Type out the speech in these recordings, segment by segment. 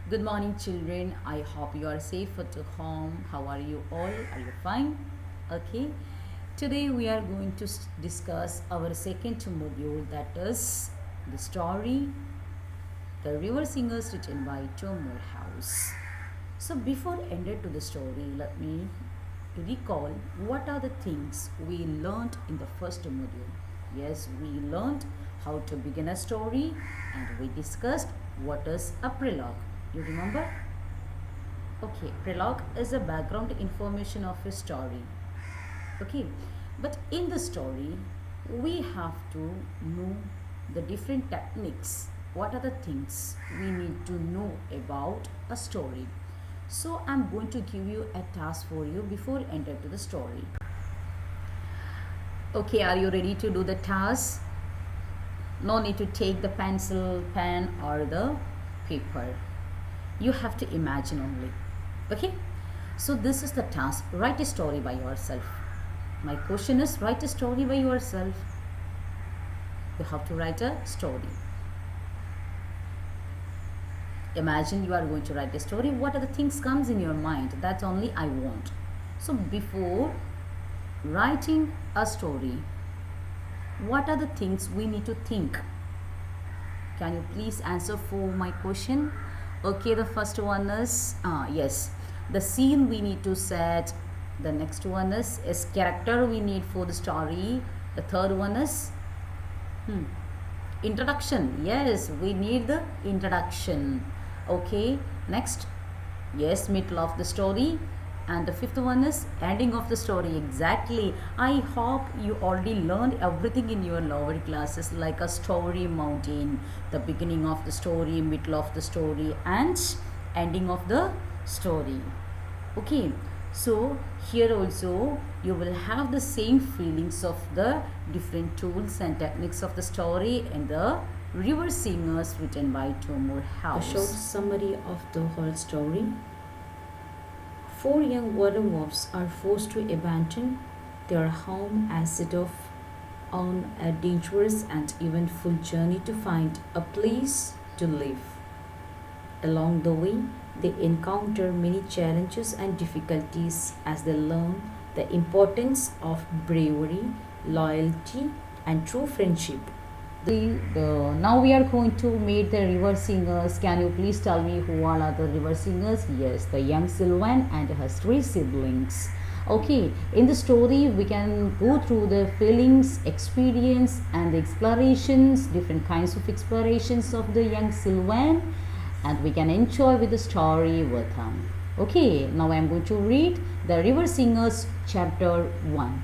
Good morning, children. I hope you are safe at home. How are you all? Are you fine? Okay. Today we are going to discuss our second module, that is the story The River Singers, written by Moorhouse. So before enter to the story, let me recall what are the things we learned in the first module. Yes, we learned how to begin a story and we discussed what is a prologue. You remember? Okay, prologue is a background information of a story. Okay, but in the story, we have to know the different techniques. What are the things we need to know about a story? So I'm going to give you a task for you before enter to the story. Okay, are you ready to do the task? No need to take the pencil, pen or the paper. You have to imagine only. Okay, so this is the task. Write a story by yourself. My question is, write a story by yourself. You have to write a story. Imagine you are going to write a story. What are the things comes in your mind? That's only I want. So before writing a story, what are the things we need to think? Can you please answer for my question? Okay, the first one is yes, the scene we need to set. The next one is character we need for the story. The third one is introduction. Yes, we need the introduction. Okay, next, yes, middle of the story. And the fifth one is ending of the story. Exactly. I hope you already learned everything in your lower classes, like a story mountain, the beginning of the story, middle of the story, and ending of the story. Okay, so here also you will have the same feelings of the different tools and techniques of the story in the River Singers, written by Moorhouse. A short summary of the whole story. Four young water moths are forced to abandon their home and set off on a dangerous and eventful journey to find a place to live. Along the way, they encounter many challenges and difficulties as they learn the importance of bravery, loyalty, and true friendship. Now we are going to meet the river singers. Can you please tell me who all are the river singers? Yes, the young Sylvan and her three siblings. Okay, in the story we can go through the feelings, experience and the explorations, different kinds of explorations of the young Sylvan, and we can enjoy with the story with them. Okay, now I am going to read the River Singers chapter 1.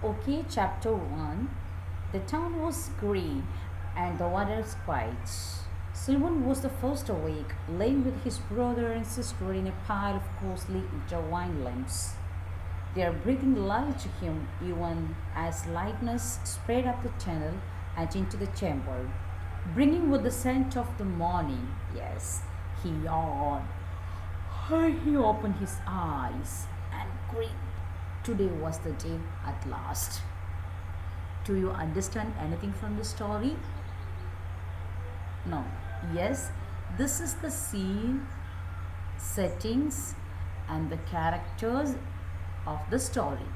Okay, chapter 1. The town was grey and the waters quiet. Sylvan was the first awake, laying with his brother and sister in a pile of closely intertwined limbs. Their breathing lulled him even as lightness spread up the tunnel and into the chamber, bringing with the scent of the morning. Yes, he yawned. He opened his eyes and grinned. Today was the day at last. Do you understand anything from the story? No. Yes, this is the scene, settings, and the characters of the story.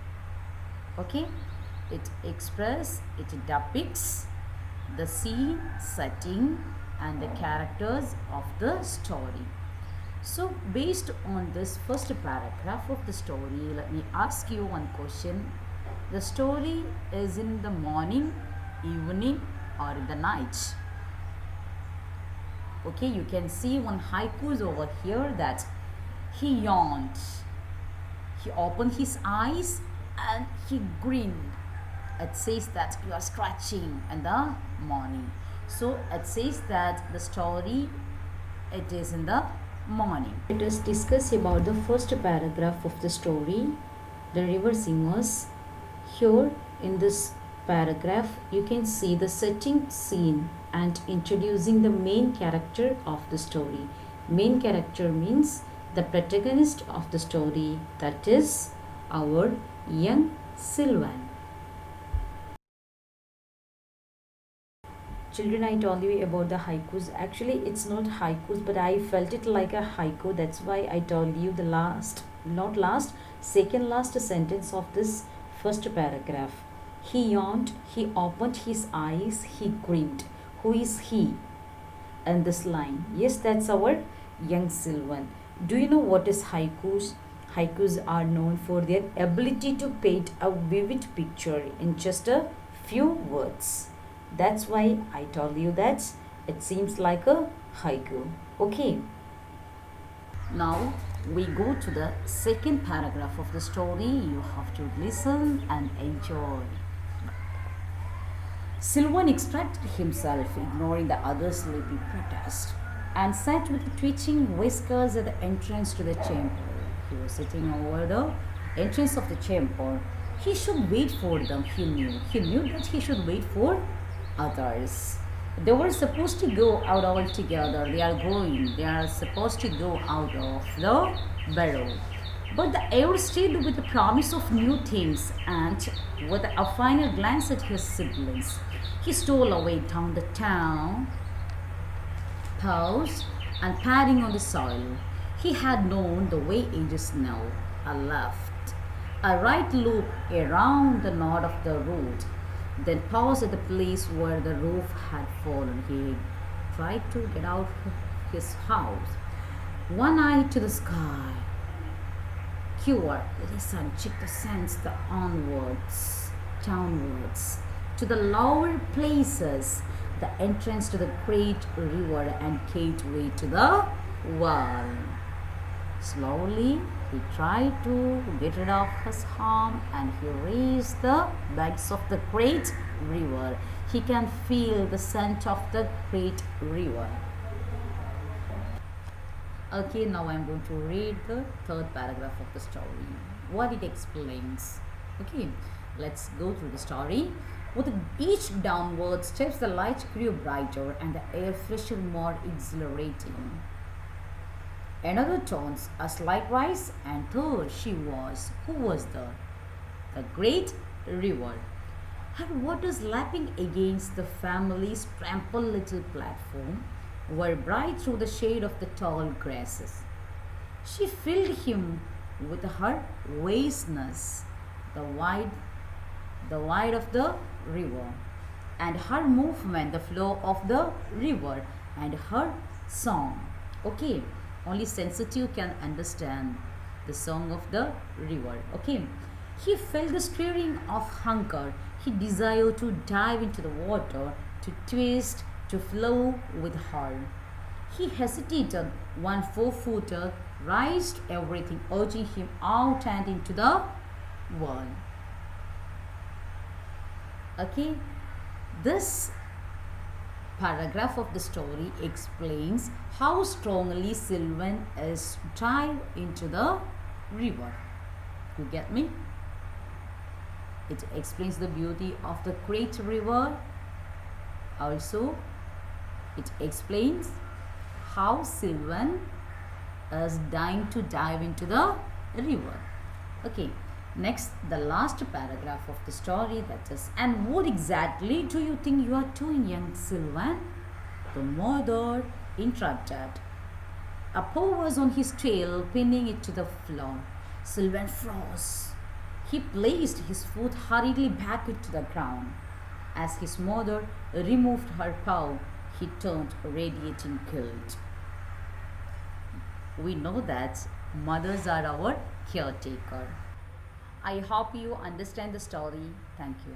Okay? It depicts the scene, setting, and the characters of the story. So, based on this first paragraph of the story, let me ask you one question. The story is in the morning, evening, or in the night. Okay, you can see one haikus over here that he yawned, he opened his eyes, and he grinned. It says that you are scratching in the morning. So it says that the story, it is in the morning. Let us discuss about the first paragraph of the story, The River Singers. Here in this paragraph, you can see the setting, scene, and introducing the main character of the story. Main character means the protagonist of the story, that is our young Sylvan. Children, I told you about the haikus. Actually, it's not haikus, but I felt it like a haiku. That's why I told you the last, not last, second last sentence of this first paragraph. He yawned, he opened his eyes, he grinned. Who is he? And this line. Yes, that's our young Sylvan. Do you know what is haikus? Haikus are known for their ability to paint a vivid picture in just a few words. That's why I told you that it seems like a haiku. Okay. Now we go to the second paragraph of the story. You have to listen and enjoy. Sylvan extracted himself, ignoring the other's sleepy protest, and sat with twitching whiskers at the entrance to the chamber. He was sitting over the entrance of the chamber. He should wait for them, he knew. He knew that he should wait for others. They were supposed to go out all together. They are supposed to go out of the barrow. But the heir stayed with the promise of new things, and with a final glance at his siblings, he stole away down the town, paused and padding on the soil. He had known the way ages now, a left, a right loop around the knot of the road, then paused at the place where the roof had fallen. He tried to get out of his house, one eye to the sky. Cure, the sun checked the sands the onwards, downwards, to the lower places, the entrance to the great river and gateway to the wall. Slowly, he tried to get rid of his harm and he reached the banks of the great river. He can feel the scent of the great river. Okay, now I'm going to read the third paragraph of the story. What it explains. Okay, let's go through the story. With each downward steps, the light grew brighter and the air fresher, more exhilarating. Another tones, a slight rise, and third she was. Who was there? The great river. Her waters lapping against the family's trampled little platform were bright through the shade of the tall grasses. She filled him with her vastness, the wide of the river, and her movement, the flow of the river, and her song. Okay, only sensitive can understand the song of the river. Okay, he felt the stirring of hunger. He desired to dive into the water, to twist, to flow with her. He hesitated. One four-footer raised everything, urging him out and into the world. Okay, this paragraph of the story explains how strongly Sylvan is tied into the river. You get me? It explains the beauty of the great river. Also, it explains how Sylvan is dying to dive into the river. Okay, next, the last paragraph of the story, that is, and what exactly do you think you are doing, young Sylvan? The mother interrupted. A paw was on his tail, pinning it to the floor. Sylvan froze. He placed his foot hurriedly back into the ground. As his mother removed her paw, he turned radiating guilt. We know that mothers are our caretaker. I hope you understand the story. Thank you.